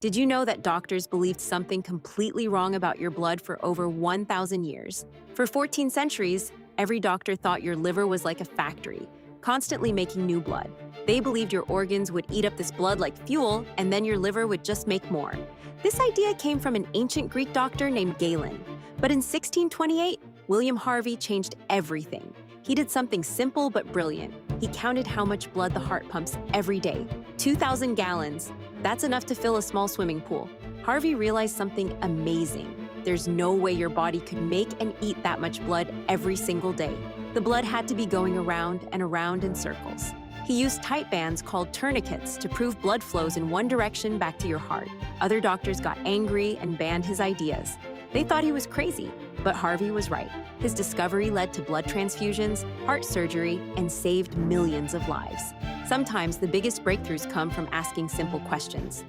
Did you know that doctors believed something completely wrong about your blood for over 1,000 years? For 14 centuries, every doctor thought your liver was like a factory, constantly making new blood. They believed your organs would eat up this blood like fuel, and then your liver would just make more. This idea came from an ancient Greek doctor named Galen. But in 1628, William Harvey changed everything. He did something simple but brilliant. He counted how much blood the heart pumps every day. 2,000 gallons. That's enough to fill a small swimming pool. Harvey realized something amazing. There's no way your body could make and eat that much blood every single day. The blood had to be going around and around in circles. He used tight bands called tourniquets to prove blood flows in one direction back to your heart. Other doctors got angry and banned his ideas. They thought he was crazy, but Harvey was right. His discovery led to blood transfusions, heart surgery, and saved millions of lives. Sometimes the biggest breakthroughs come from asking simple questions.